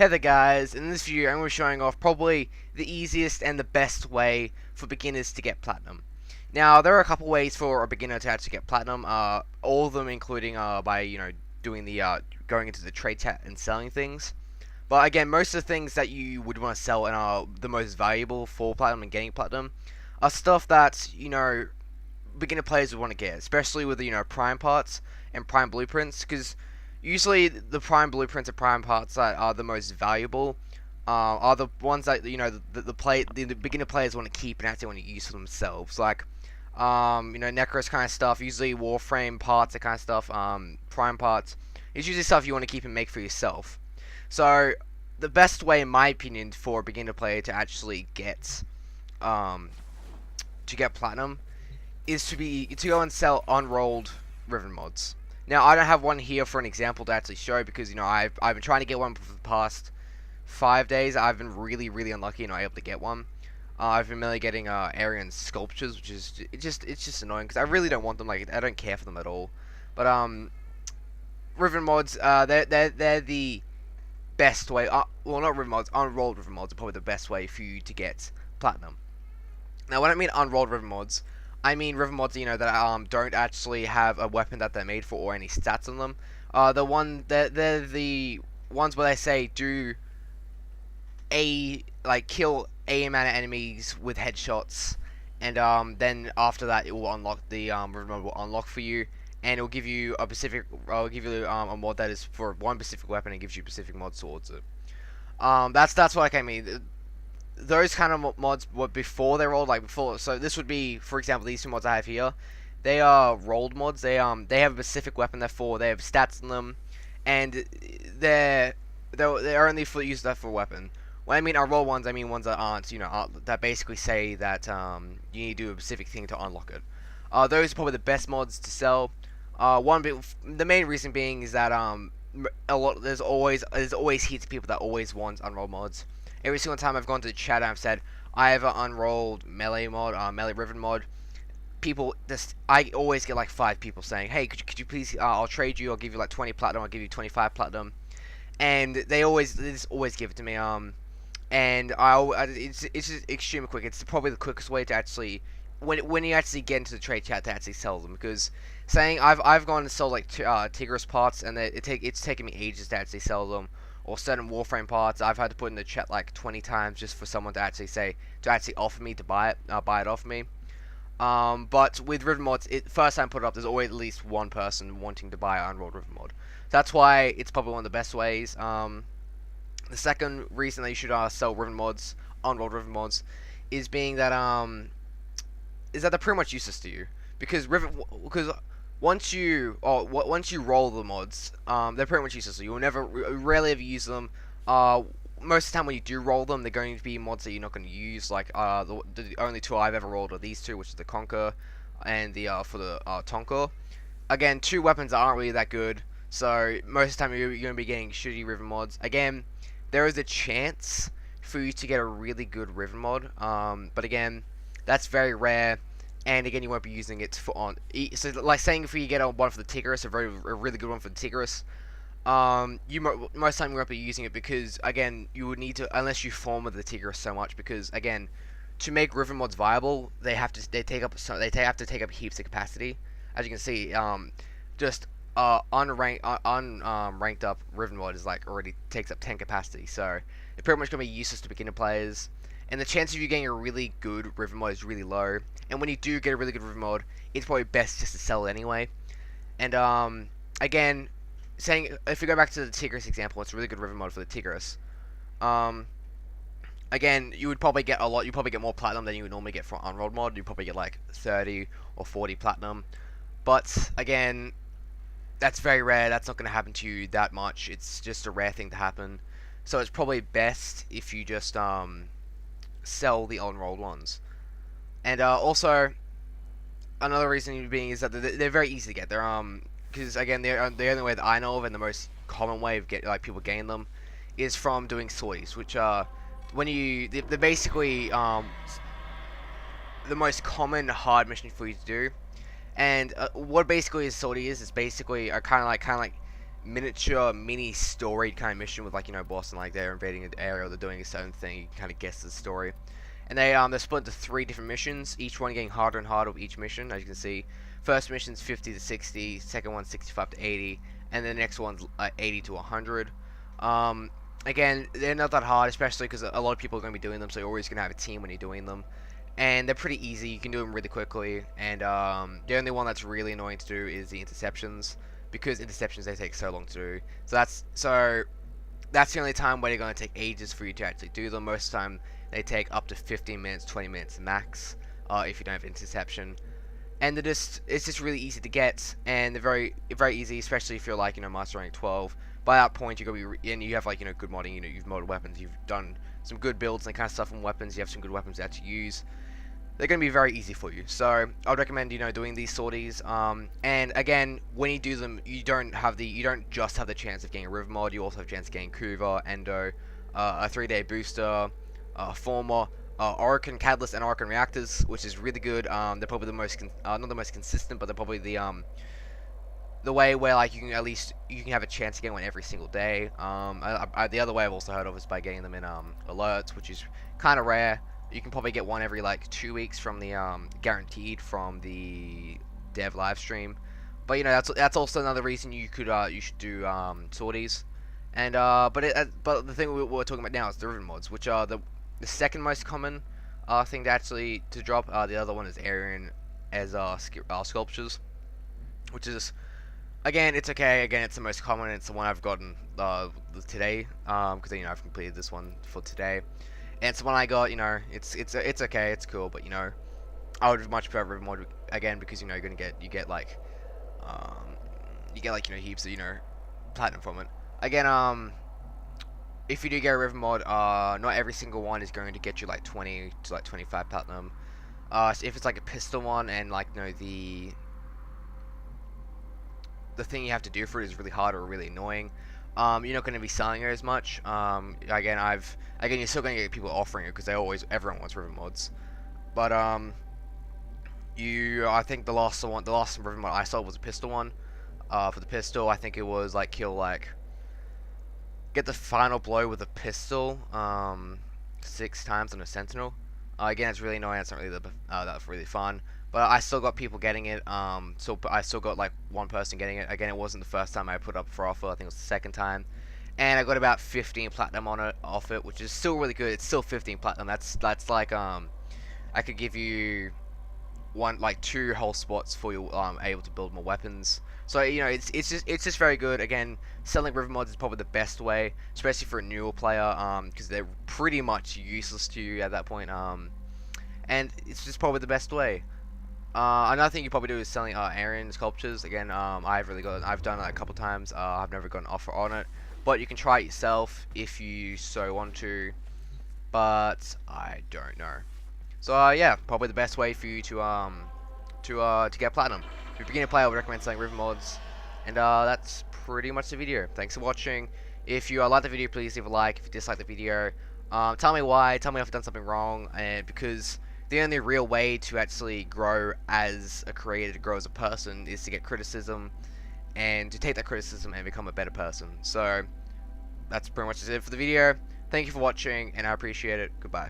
Hey there guys, in this video I'm going to be showing off probably the easiest and the best way for beginners to get platinum. Now there are a couple ways for a beginner to actually get platinum, all of them including by doing the going into the trade chat and selling things. But again, most of the things that you would want to sell and are the most valuable for platinum and getting platinum are stuff that beginner players would want to get, especially with prime parts and prime blueprints, because usually the prime blueprints and prime parts that are the most valuable are the ones that the beginner players want to keep and actually want to use for themselves, like Necros kind of stuff, usually Warframe parts, that kind of stuff, prime parts. It's usually stuff you want to keep and make for yourself. So the best way, in my opinion, for a beginner player to actually get platinum is to go and sell unrolled Riven mods. Now I don't have one here for an example to actually show because I've been trying to get one for the past 5 days. I've been really unlucky and not able to get one. I've been mainly getting Aryan sculptures, which is it's just annoying because I really don't want them. Like I don't care for them at all. But Riven mods, they're the best way. Well, not Riven mods, unrolled Riven mods are probably the best way for you to get platinum. Now, when I mean unrolled Riven mods, I mean Riven mods, that don't actually have a weapon that they're made for or any stats on them. They're the ones where they say do kill a amount of enemies with headshots, and then after that it will unlock the Riven mod will unlock for you, and it will give you a specific. I'll give you a mod that is for one specific weapon and gives you specific mods towards it. That's what I mean. Those kind of mods were before they rolled, so this would be, for example, these two mods I have here. They are rolled mods. They have a specific weapon they're for. They have stats on them, and they're only for use that for a weapon. When I mean unrolled ones, I mean ones that aren't, that basically say that you need to do a specific thing to unlock it. Those are probably the best mods to sell. The main reason being is that there's always heaps of people that always want unrolled mods. Every single time I've gone to the chat and I've said I have an unrolled melee mod, melee Riven mod, I always get like 5 people saying, hey, could you please, I'll trade you, I'll give you like 20 platinum, I'll give you 25 platinum, and they just always give it to me, and it's just extremely quick. It's probably the quickest way to actually, when you actually get into the trade chat, to actually sell them, because saying I've gone and sold like Tigris parts, and it's taken me ages to actually sell them, or certain Warframe parts. I've had to put in the chat like 20 times just for someone to actually offer me to buy it off me. But with Riven mods, first time I put it up, there's always at least one person wanting to buy an unrolled Riven mod. That's why it's probably one of the best ways. The second reason that you should sell Riven mods, unrolled Riven mods, is that they're pretty much useless to you, because once you roll the mods, they're pretty much useless. You will rarely ever use them. Most of the time when you do roll them, they're going to be mods that you're not going to use. Like the only two I've ever rolled are these two, which is the Conquer and the Tonka. Again, two weapons that aren't really that good. So most of the time you're going to be getting shitty Riven mods. Again, there is a chance for you to get a really good Riven mod, but again, that's very rare. And again, you won't be using it so like saying if you get one for the Tigris, a really good one for the Tigris, most time you won't be using it, because again, you would need to, unless you form with the Tigris so much, because again, to make Riven mods viable, they have to take up heaps of capacity. As you can see, just ranked up Riven mod is like already takes up 10 capacity, so it's pretty much gonna be useless to beginner players. And the chance of you getting a really good Riven mod is really low. And when you do get a really good Riven mod, it's probably best just to sell it anyway. And again, if we go back to the Tigris example, it's a really good Riven mod for the Tigris. Again, you would probably get you probably get more platinum than you would normally get for an unrolled mod. You probably get like 30 or 40 platinum. But again, that's very rare. That's not going to happen to you that much. It's just a rare thing to happen. So it's probably best if you just sell the unrolled ones. And also, another reason being is that they're very easy to get. They're because again, the only way that I know of, and the most common way of people gain them, is from doing sorties, which are they're basically the most common hard mission for you to do. And what basically a sortie is basically kind of like miniature mini story kind of mission with, like, boss, and like they're invading an area or they're doing a certain thing. You can kind of guess the story. And they're split into 3 different missions, each one getting harder and harder with each mission. As you can see, first mission's 50 to 60, second one's 65 to 80, and the next one's 80 to 100. Again, they're not that hard, especially because a lot of people are going to be doing them, so you're always going to have a team when you're doing them. And they're pretty easy, you can do them really quickly, and the only one that's really annoying to do is the interceptions, because interceptions, they take so long to do. So that's the only time where they're going to take ages for you to actually do them. Most of the time, they take up to 15 minutes, 20 minutes max, if you don't have interception. And it's just really easy to get, and they're very easy, especially if you're like, master rank 12. By that point, you're gonna be, and you have, like, good modding. You've modded weapons, you've done some good builds and kind of stuff on weapons. You have some good weapons to actually use. They're gonna be very easy for you. So I would recommend, doing these sorties. And again, when you do them, you don't just have the chance of getting a river mod. You also have a chance of getting Kuva, Endo, a 3-day booster, Former, Orokin Catalyst, and Orokin Reactors, which is really good. They're probably the most not the most consistent, but they're probably the way where, like, you can have a chance to get one every single day. The other way I've also heard of is by getting them in alerts, which is kind of rare. You can probably get one every like 2 weeks from the guaranteed from the dev live stream. But that's also another reason you should do sorties. And but the thing we're talking about now is derivative mods, which are the second most common thing to drop. The other one is Aryan as sculptures, which is, again, it's okay. Again, it's the most common. It's the one I've gotten today, because I've completed this one for today, and it's the one I got. It's okay. It's cool, but I would much prefer river mod again, because you get like heaps of platinum from it. Again, if you do get a river mod, not every single one is going to get you like 20 to like 25 platinum. So if it's like a pistol one, and like the thing you have to do for it is really hard or really annoying, you're not going to be selling it as much. Again, you're still going to get people offering it, because everyone wants river mods. But I think the last river mod I sold was a pistol one. For the pistol, I think it was like get the final blow with a pistol 6 times on a sentinel. Again, it's really annoying. It's not really that's really fun. But I still got people getting it. So I still got like 1 person getting it. Again, it wasn't the first time I put up for offer. I think it was the second time, and I got about 15 platinum off it, which is still really good. It's still 15 platinum. That's like I could give you 2 whole spots for you able to build more weapons. So it's just very good. Again, selling river mods is probably the best way, especially for a newer player, because they're pretty much useless to you at that point. And it's just probably the best way. Another thing you probably do is selling Aryan sculptures. Again, I've done it a couple times. I've never got an offer on it, but you can try it yourself if you so want to. But I don't know. So yeah, probably the best way for you to get platinum. If you're a beginner player, I would recommend selling river mods. And that's pretty much the video. Thanks for watching. If you like the video, please leave a like. If you dislike the video, tell me why. Tell me if I've done something wrong. And because the only real way to actually grow as a creator, to grow as a person, is to get criticism, and to take that criticism and become a better person. So that's pretty much it for the video. Thank you for watching, and I appreciate it. Goodbye.